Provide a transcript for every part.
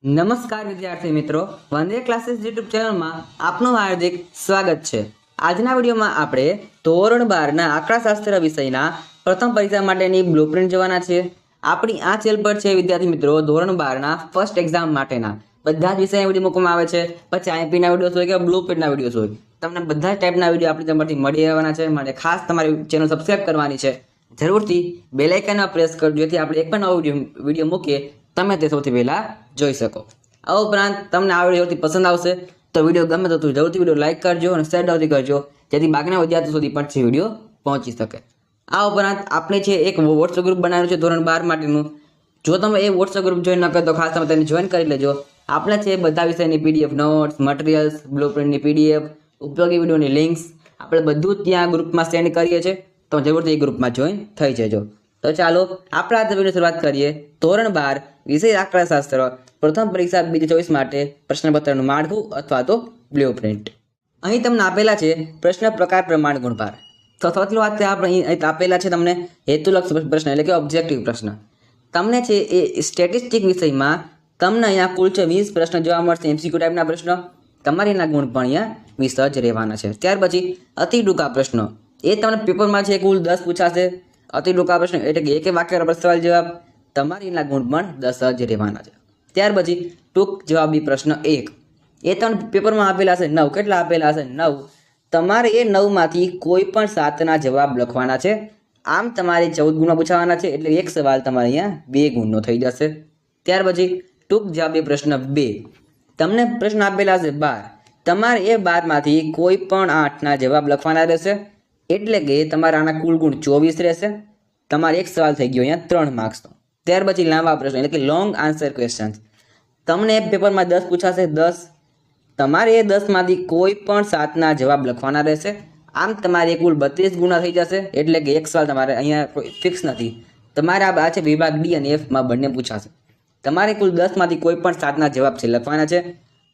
નમસ્કાર વિદ્યાર્થી મિત્રો, વંદે ક્લાસીસ યુટ્યુબ ચેનલમાં આપનું હાર્દિક સ્વાગત છે। આજના વિડીયોમાં આપણે ધોરણ 12ના આંકડાશાસ્ત્ર વિષયના પ્રથમ પરીક્ષા માટેની બ્લુપ્રિન્ટ જોવાના છે। આપણી આ ચેનલ પર છે વિદ્યાર્થી મિત્રો ધોરણ 12ના ફર્સ્ટ એક્ઝામ માટેના બધા જ વિષયના વિડીયો મૂકવામાં આવે છે। પછી આઈપીના વિડીયોઝ હોય કે બ્લુપ્રિન્ટના વિડીયોઝ હોય, તમને બધા જ ટાઈપના વિડીયો આપણી ચેનલમાંથી મળી રહેવાના છે। માટે ખાસ તમારી ચેનલ સબસ્ક્રાઇબ કરવાની છે। જરૂરથી બેલ આઇકન પ્રેસ કરજો જેથી આપણે એક પણ નવો વિડીયો મૂકીએ તમે તે સૌથી પહેલા જોઈ શકો। આ ઉપરાંત તમને આ વિડીયોથી પસંદ આવશે તો વિડીયો ગમે તો જરૂરથી વિડીયો લાઇક કરજો અને શેર જરૂરથી કરજો જેથી બાકીના વિદ્યાર્થીઓ સુધી પણ તે વિડીયો પહોંચી શકે। આ ઉપરાંત આપણે છે એક વોટ્સએપ ગ્રુપ બનાવ્યું છે ધોરણ 12 માટેનું। જો તમે એ વોટ્સએપ ગ્રુપ જોઈન ન કરો તો ખાસ તમે તેને જોઈન કરી લેજો। આપણે છે બધા વિષયની પીડીએફ નોટ્સ, મટીરિયલ્સ, બ્લુપ્રિન્ટની પીડીએફ, ઉપયોગી વિડીયોની લિંક્સ આપણે બધું જ ત્યાં ગ્રુપમાં સેન્ડ કરીએ છીએ, તો જરૂરથી એ ગ્રુપમાં જોઈન થઈ જજો। તો ચાલો આપણે આ વિડીયો શરૂઆત કરીએ। ધોરણ 12 વિષય આંકડાશાસ્ત્ર પ્રથમ પરીક્ષા 2024 માટે પ્રશ્નપત્રનું માળખું અથવા તો બ્લુપ્રિન્ટ અહીં તમને આપેલા છે। પ્રશ્ન પ્રકાર પ્રમાણ ગુણભાર તો સૌથી વાત આપણે અહીં આપેલા છે તમને હેતુલક્ષ પ્રશ્ન એટલે કે ઓબ્જેક્ટિવ પ્રશ્ન। તમને છે એ સ્ટેટિસ્ટિક વિષયમાં તમને અહીંયા કુલ છે 20 પ્રશ્ન જોવા મળશે, એમસીક્યુ ટાઈપના પ્રશ્નો। તમારે એના ગુણ પણ અહીંયા 20 જ રહેવાના છે। ત્યાર પછી અતિ ટૂંકા પ્રશ્નો એ તમને પેપરમાં છે કુલ 10 પૂછાશે। અતિ ટૂંકા પ્રશ્ન એટલે કે એક વાક્ય સવાલ જવાબ, તમારે એના ગુણ પણ 10 જ રહેવાના છે। ત્યાર પછી ટૂંક જવાબી પ્રશ્ન 1 એ તમને પેપરમાં આપેલા છે 9, કેટલા આપેલા છે 9। તમારે એ 9માંથી કોઈ પણ 7ના જવાબ લખવાના છે। આમ તમારે 14 ગુણમાં પૂછાવાના છે એટલે એક સવાલ તમારે અહીંયા 2 ગુણનો થઈ જશે। ત્યાર પછી ટૂંક જવાબી પ્રશ્ન 2 તમને પ્રશ્ન આપેલા છે 12, તમારે એ 12માંથી કોઈ પણ 8ના જવાબ લખવાના રહેશે એટલે કે તમારા આના કુલ ગુણ 24 રહેશે। તમારે એક સવાલ થઈ ગયો અહીંયા 3 માર્ક્સનો। ત્યાર પછી લાંબા પ્રશ્ન એટલે કે લોંગ આન્સર ક્વેશ્ચન તમને પેપરમાં 10 પૂછાશે 10, તમારે એ 10માંથી કોઈ પણ 7ના જવાબ લખવાના રહેશે। આમ તમારે કુલ 32 ગુણા થઈ જશે એટલે કે એક સવાલ તમારે અહીંયા કોઈ ફિક્સ નથી, તમારે આ છે વિભાગ ડી અને એફમાં બંને પૂછાશે। તમારે કુલ 10માંથી કોઈ પણ 7ના જવાબ છે લખવાના છે।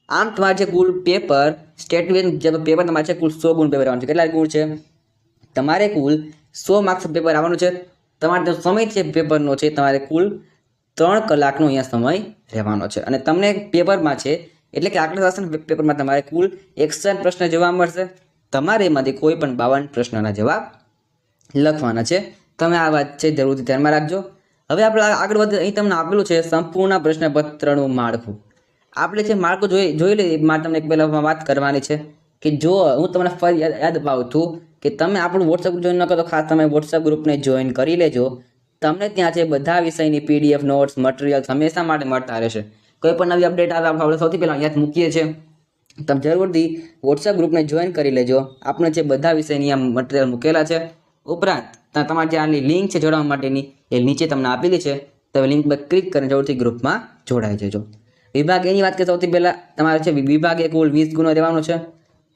આમ તમારે છે કુલ પેપર સ્ટેટમેન્ટ જે પેપર તમારે છે કુલ 100 ગુણ પેપર આવવાનું છે। કેટલા ગુણ છે? તમારે કુલ 100 માર્ક્સ પેપર આવવાનું છે। તમારે તો સમય છે પેપરનો છે તમારે કુલ 3 કલાકનો અહીંયા સમય રહેવાનો છે। અને તમને પેપરમાં છે એટલે કે આંકડાશાસ્ત્ર પેપરમાં તમારે કુલ 61 પ્રશ્ન જોવા મળશે। તમારે એમાંથી કોઈ પણ 52 પ્રશ્નના જવાબ લખવાના છે। તમે આ વાત છે જરૂરથી ધ્યાનમાં રાખજો। હવે આપણે આગળ વધીએ। અહીં તમને આપેલું છે સંપૂર્ણ પ્રશ્નપત્રનું માળખું। આપણે છે માળખું જોઈ લઈએ મારે તમને એક પહેલાં વાત કરવાની છે કે જો હું તમને ફરી યાદ અપાવું છું કે તમે આપણું વોટ્સએપ જોઈન ન કરો તો ખાસ તમે વોટ્સએપ ગ્રુપને જોઈન કરી લેજો। તમને ત્યાં છે બધા વિષયની પીડીએફ નોટ્સ, મટીરિયલ્સ હંમેશા માટે મળતા રહેશે। કોઈ પણ નવી અપડેટ આવે આપણે સૌથી પહેલાં અહીંયા મૂકીએ છીએ, તમે જરૂરથી વોટ્સએપ ગ્રુપને જોઈન કરી લેજો। આપણે જે બધા વિષયની આ મટીરિયલ મૂકેલા છે, ઉપરાંત તમારે જે આની લિંક છે જોડવા માટેની એ નીચે તમને આપેલી છે, તમે લિંક પર ક્લિક કરીને જરૂરથી ગ્રુપમાં જોડાઈ જજો। વિભાગ એની વાત કરીએ સૌથી પહેલાં તમારે છે વિભાગે કુલ 20 ગુણો રહેવાનો છે।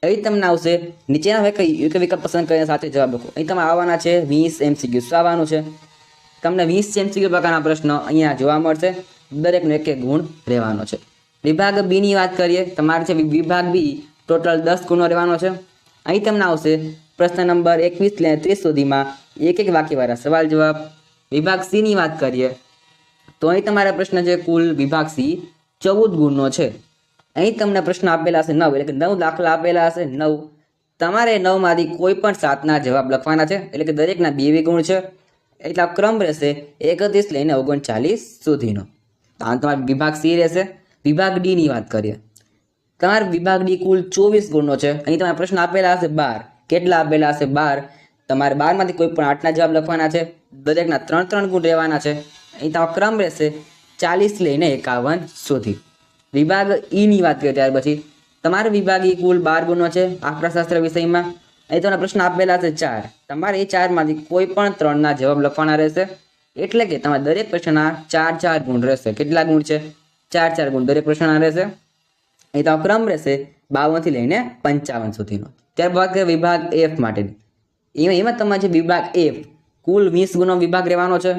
અહીં તમને આવશે નીચેના વિકલ્પ પસંદ કરીને સાથે જવાબ લખો। અહીં તમારે આવવાના છે 20 MCQ આવવાનું છે। તમને 20 MCQ પ્રકારના પ્રશ્નો અહીંયા જોવા મળશે, દરેકનો એક એક ગુણ રહેવાનો છે। વિભાગ બી ની વાત કરીએ, તમારે છે વિભાગ બી ટોટલ 10 ગુણો રહેવાનો છે। અહીં તમને આવશે પ્રશ્ન નંબર 21 થી 30 સુધીમાં એક એક વાક્યવાળા સવાલ જવાબ। વિભાગ સી ની વાત કરીએ તો અહીં તમારા પ્રશ્ન છે કુલ વિભાગ સી 14 ગુણનો છે। અહીં તમને પ્રશ્ન આપેલા હશે 9 એટલે કે 9 દાખલા આપેલા હશે 9, તમારે 9માંથી કોઈ પણ 7ના જવાબ લખવાના છે એટલે કે દરેકના 2 ગુણ છે। એટલા ક્રમ રહેશે 31 લઈને 39 સુધીનો। આમ તમારે વિભાગ સી રહેશે। વિભાગ ડી ની વાત કરીએ, તમારે વિભાગ ડી કુલ 24 ગુણનો છે। અહીં તમારે પ્રશ્ન આપેલા હશે 12, કેટલા આપેલા હશે 12, તમારે 12માંથી કોઈ પણ 8ના જવાબ લખવાના છે, દરેકના 3 ગુણ રહેવાના છે। અહીં તમારો ક્રમ રહેશે 40 લઈને 51 સુધી। વિભાગ ઈ ની વાત કરીએ ત્યાર પછી તમારે વિભાગ ઈ કુલ 12 ગુણનો છે આંકડાશાસ્ત્ર વિષયમાં। અહીં તમને પ્રશ્ન આપેલા છે 4, તમારે એ 4માંથી કોઈ પણ 3ના જવાબ લખવાના રહેશે એટલે કે તમારે દરેક પ્રશ્નના 4 ગુણ રહેશે। કેટલા ગુણ છે? 4 ગુણ દરેક પ્રશ્નના રહેશે। અહીં તમારો ક્રમ રહેશે 52 થી લઈને 55 સુધીનો। ત્યારબાદ વિભાગ એફ માટેની, એમાં તમારે છે વિભાગ એફ કુલ 20 ગુણનો વિભાગ રહેવાનો છે।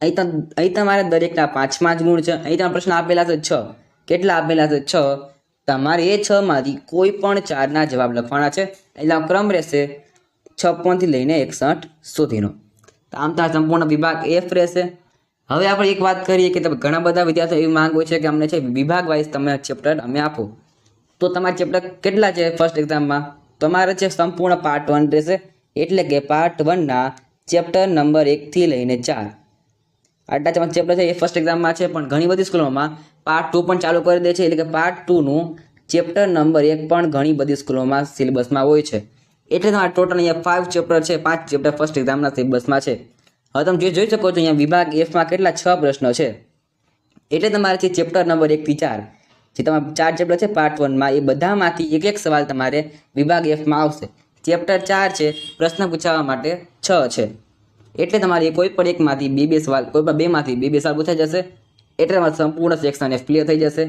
અહીં તમારે દરેકના 5 ગુણ છે। અહીં તમારા પ્રશ્ન આપેલા છે 6, કેટલા આપેલા છે 6, તમારે એ 6માંથી કોઈ પણ 4ના જવાબ લખવાના છે એટલે ક્રમ રહેશે 56 થી લઈને 61 સુધીનો। આમ તો સંપૂર્ણ વિભાગ એફ રહેશે। હવે આપણે એક વાત કરીએ કે તમે ઘણા બધા વિદ્યાર્થીઓ એવી માંગ હોય છે કે અમને છે વિભાગ વાઇઝ તમે ચેપ્ટર અમે આપો, તો તમારા ચેપ્ટર કેટલા છે ફર્સ્ટ એક્ઝામમાં? તમારે છે સંપૂર્ણ પાર્ટ 1 રહેશે, એટલે કે પાર્ટ 1ના ચેપ્ટર નંબર 1 થી લઈને 4 આટલા તમારા ચેપ્ટર છે એ ફર્સ્ટ એક્ઝામમાં છે. પણ ઘણી બધી સ્કૂલોમાં પાર્ટ 2 પણ ચાલુ કરી દે છે, એટલે કે પાર્ટ 2નું ચેપ્ટર નંબર 1 પણ ઘણી બધી સ્કૂલોમાં સિલેબસમાં હોય છે. એટલે તમારા ટોટલ અહીંયા 5 ચેપ્ટર છે, 5 ચેપ્ટર ફર્સ્ટ એક્ઝામના સિલેબસમાં છે. હવે તમે જોઈ શકો છો અહીંયા વિભાગ Fમાં કેટલા 6 પ્રશ્નો છે. એટલે તમારે છે ચેપ્ટર નંબર 1 થી 4 જે તમારા 4 ચેપ્ટર છે પાર્ટ 1માં, એ બધામાંથી એક એક સવાલ તમારે વિભાગ Fમાં આવશે. ચેપ્ટર 4 છે, પ્રશ્ન પૂછાવા માટે 6 છે, એટલે તમારે કોઈ પણ એકમાંથી બે સવાલ, કોઈ પણ બેમાંથી બે સવાલ પૂછાઈ જશે. એટલે તમારે સંપૂર્ણ સેક્શન F ક્લિયર થઈ જશે.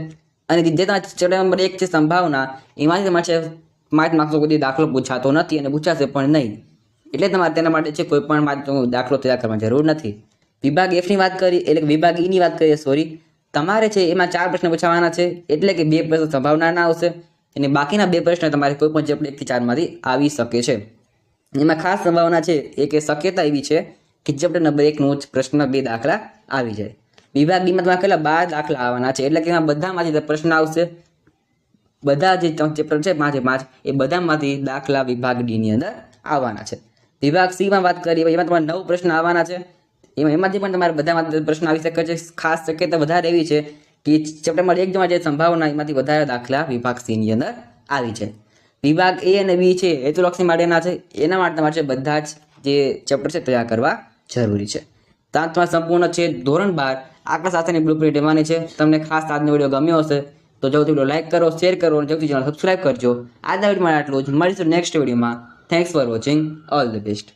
અને જે તમારા ચેપ્ટર નંબર 1 છે સંભાવના, એમાંથી તમારે છે 5 માર્ક્સનો કોઈ દાખલો પૂછાતો નથી અને પૂછાશે પણ નહીં. એટલે તમારે તેના માટે છે કોઈ પણ દાખલો તૈયાર કરવાની જરૂર નથી. વિભાગ Fની વાત કરી, એટલે કે વિભાગ Eની વાત કરીએ, સોરી, તમારે છે એમાં 4 પ્રશ્ન પૂછાવાના છે, એટલે કે 2 પ્રશ્ન સંભાવનાના આવશે અને બાકીના 2 પ્રશ્ન તમારે કોઈ પણ ચેપ્ટર 1 થી 4 માંથી આવી શકે છે. એમાં ખાસ સંભાવના છે એ કે શક્યતા એવી છે કે ચેપ્ટર નંબર 1 નું પ્રશ્ન 2 દાખલા આવી જાય. વિભાગ Dમાં તમારે કેટલા 12 દાખલા આવવાના છે, એટલે કે એમાં બધામાંથી પ્રશ્ન આવશે. બધા જે ચેપ્ટર છે 5 એ બધામાંથી દાખલા વિભાગ Dની અંદર આવવાના છે. વિભાગ Cમાં વાત કરીએ, એમાં તમારે 9 પ્રશ્ન આવવાના છે. એમાંથી પણ તમારે બધામાંથી પ્રશ્ન આવી શકે છે. ખાસ શક્યતા વધારે એવી છે કે ચેપ્ટર નંબર 1 જેમાં જે સંભાવના, એમાંથી વધારે દાખલા વિભાગ Cની અંદર આવી છે. વિભાગ A અને B છે હેતુલક્ષી માટેના છે, એના માટે તમારે બધા જ જે ચેપ્ટર છે તૈયાર કરવા જરૂરી છે. ત્યાં તમારે સંપૂર્ણ છે ધોરણ 12 આંકડાશાસ્ત્રની બ્લુપ્રિન્ટ એમાંની છે. તમને ખાસ આજનો વિડીયો ગમ્યો હશે તો જલ્દી વિડીયો લાઈક કરો, શેર કરો અને જલ્દી ચેનલ સબસ્ક્રાઈબ કરજો. આજના વિડીયોમાં આટલું જ. મળીશું નેક્સ્ટ વિડીયોમાં. Thanks for watching. All the best.